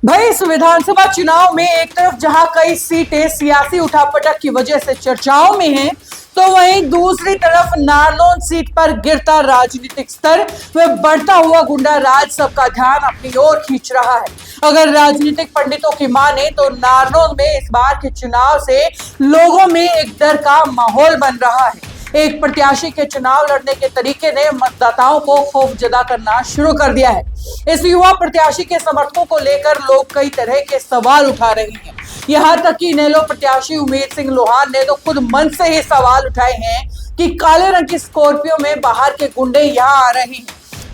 भाई इस विधानसभा चुनाव में एक तरफ जहां कई सीटें सियासी उठापटक की वजह से चर्चाओं में हैं, तो वहीं दूसरी तरफ नारनौल सीट पर गिरता राजनीतिक स्तर व बढ़ता हुआ गुंडा राज सबका ध्यान अपनी ओर खींच रहा है। अगर राजनीतिक पंडितों की माने तो नारनौल में इस बार के चुनाव से लोगों में एक डर का माहौल बन रहा है। एक प्रत्याशी के चुनाव लड़ने के तरीके ने मतदाताओं को खौफजदा करना शुरू कर दिया है। इस युवा प्रत्याशी के समर्थकों को लेकर लोग कई तरह के सवाल उठा रहे हैं। यहाँ तक कि इनेलो प्रत्याशी उमेद सिंह लोहान ने तो खुद मन से ही सवाल उठाए हैं कि काले रंग की स्कॉर्पियो में बाहर के गुंडे यहाँ आ रहे हैं।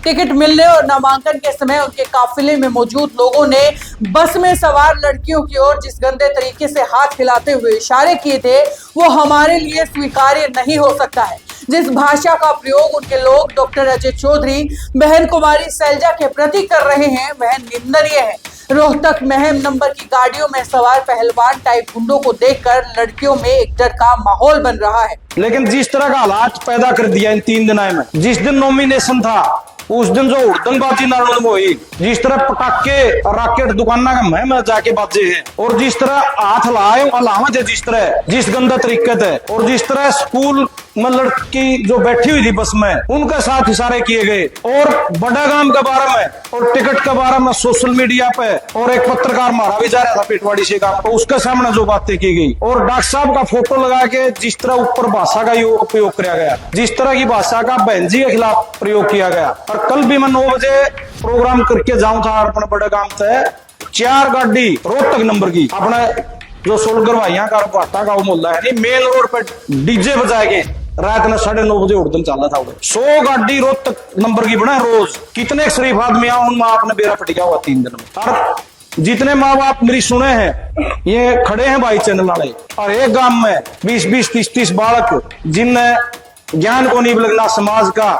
टिकट मिलने और नामांकन के समय उनके काफिले में मौजूद लोगों ने बस में सवार लड़कियों की ओर जिस गंदे तरीके से हाथ हिलाते हुए इशारे किए थे, वो हमारे लिए स्वीकार्य नहीं हो सकता है। जिस भाषा का प्रयोग उनके लोग डॉक्टर अजय चौधरी, बहन कुमारी सैलजा के प्रति कर रहे हैं, वह निंदनीय है। रोहतक महम नंबर की गाड़ियों में सवार पहलवान टाइप गुंडों को देखकर लड़कियों में एक डर का माहौल बन रहा है। लेकिन जिस तरह का हालात पैदा कर दिया इन 3 दिनों में, जिस दिन नॉमिनेशन था उस दिन जो हुड़दंगबाजी नारनौल में हुई, जिस तरह पटाखे राकेट दुकाना का महम जाके बाजे हैं, और जिस तरह हाथ लाए अलामत है, जिस गंदा तरीके थे, और जिस तरह स्कूल में लड़की जो बैठी हुई थी बस में उनके साथ इशारे किए गए, और बड़ा गांव के बारे में और टिकट के बारे में सोशल मीडिया पे और एक पत्रकार मारा भी जा रहा था पेटवाड़ी से गांव, तो उसके सामने जो बातें की गई, और डॉक्टर साहब का फोटो लगा के जिस तरह ऊपर भाषा का उपयोग किया गया, जिस तरह की भाषा का बहन जी के खिलाफ प्रयोग किया गया। और कल भी मैं 9 बजे प्रोग्राम करके जाऊं था अपने बड़े गांव से, 4 गाड़ी रोहतक नंबर की अपने जो सोलगर भाइया का भाटा का मोहल्ला है, मेन रोड पे डीजे बजाए गए, रात में 9:30 बजे उड़दम चला था। 100 गाड़ी रोहतक नंबर की बना रोज, कितने शरीफ आदमी उन माँ आपने बेरा फटिका हुआ 3 दिन में। और जितने माँ बाप मेरी सुने हैं ये खड़े हैं भाई चैनल वाले, और एक गांव में 20-20, 30-30 बालक जिनने ज्ञान को नहीं लगना समाज का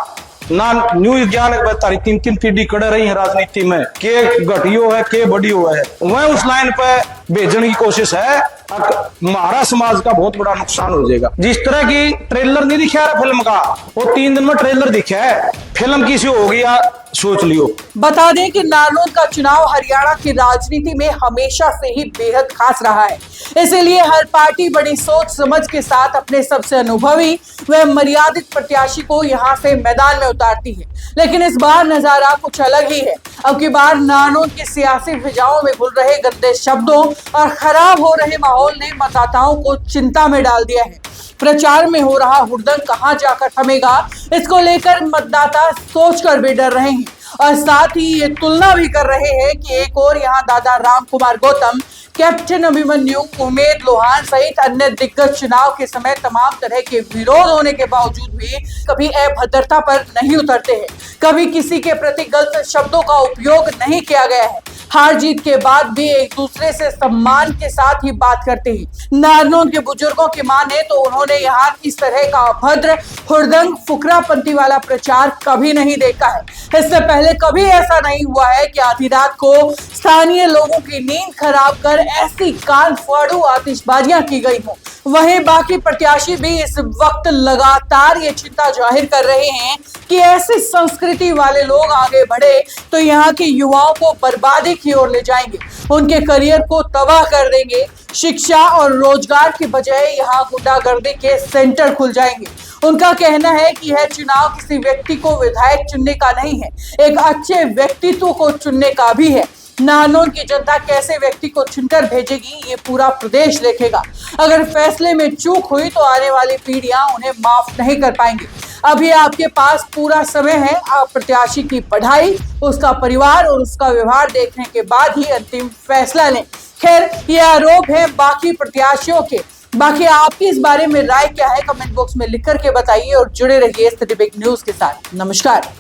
ना न्यू ज्ञान 3-3 पीढ़ी कड़े रही है राजनीति में, के घटियो है के बड़ियो है, वह उस लाइन पे भेजने की कोशिश है। हमारा समाज का बहुत बड़ा नुकसान हो जाएगा। जिस तरह की ट्रेलर नहीं दिखा रहा फिल्म का, वो 3 दिन में ट्रेलर दिखा है, फिल्म किसी होगी या सोच लियो। बता दें कि नारनौल का चुनाव हरियाणा की राजनीति में हमेशा से ही बेहद खास रहा है, इसीलिए हर पार्टी बड़ी सोच समझ के साथ अपने सबसे अनुभवी व मर्यादित प्रत्याशी को यहां से मैदान में उतारती है। लेकिन इस बार नजारा कुछ अलग ही है। अब की बार नारनौल की सियासी फिजाओं में घुल रहे गंदे शब्दों और खराब हो रहे माहौल ने मतदाताओं को चिंता में डाल दिया है। प्रचार में हो रहा हुड़दंग कहां जाकर थमेगा, इसको लेकर मतदाता सोचकर भी डर रहे हैं, और साथ ही ये तुलना भी कर रहे हैं कि एक और यहाँ दादा राम कुमार गौतम, कैप्टन अभिमन्यु, उमेद लोहान सहित अन्य दिग्गज चुनाव के समय तमाम तरह के विरोध होने के बावजूद भी कभी अभद्रता पर नहीं उतरते हैं, कभी किसी के प्रति गलत शब्दों का उपयोग नहीं किया गया है। हार जीत के बाद भी एक दूसरे से सम्मान के साथ ही बात करते हैं। नारनौल के बुजुर्गों की माने तो उन्होंने यहाँ इस तरह का अभद्र, हुड़दंग, फुकरापंथी वाला प्रचार कभी नहीं देखा है। इससे पहले कभी ऐसा नहीं हुआ है कि आधी रात को स्थानीय लोगों की नींद खराब कर ऐसी कान फाड़ू आतिशबाजियां की गई हो। वहीं बाकी प्रत्याशी भी इस वक्त लगातार ये चिंता जाहिर कर रहे हैं कि ऐसी संस्कृति वाले लोग आगे बढ़े तो यहाँ के युवाओं को बर्बादी की ओर ले जाएंगे, उनके करियर को तबाह कर देंगे। शिक्षा और रोजगार की बजाय यहाँ गुंडागर्दी के सेंटर खुल जाएंगे। उनका कहना है कि यह चुनाव किसी व्यक्ति को विधायक चुनने का नहीं है, एक अच्छे व्यक्तित्व को चुनने का भी है। नारनौल की जनता कैसे व्यक्ति को चुनकर भेजेगी, ये पूरा प्रदेश देखेगा। अगर फैसले में चूक हुई तो आने वाली पीढ़ियां उन्हें माफ नहीं कर पाएंगी। अभी आपके पास पूरा समय है, आप प्रत्याशी की पढ़ाई, उसका परिवार और उसका व्यवहार देखने के बाद ही अंतिम फैसला लें। खैर, ये आरोप है बाकी प्रत्याशियों के। बाकी आपकी इस बारे में राय क्या है, कमेंट बॉक्स में लिख करके बताइए और जुड़े रहिए सिटी बिग न्यूज के साथ। नमस्कार।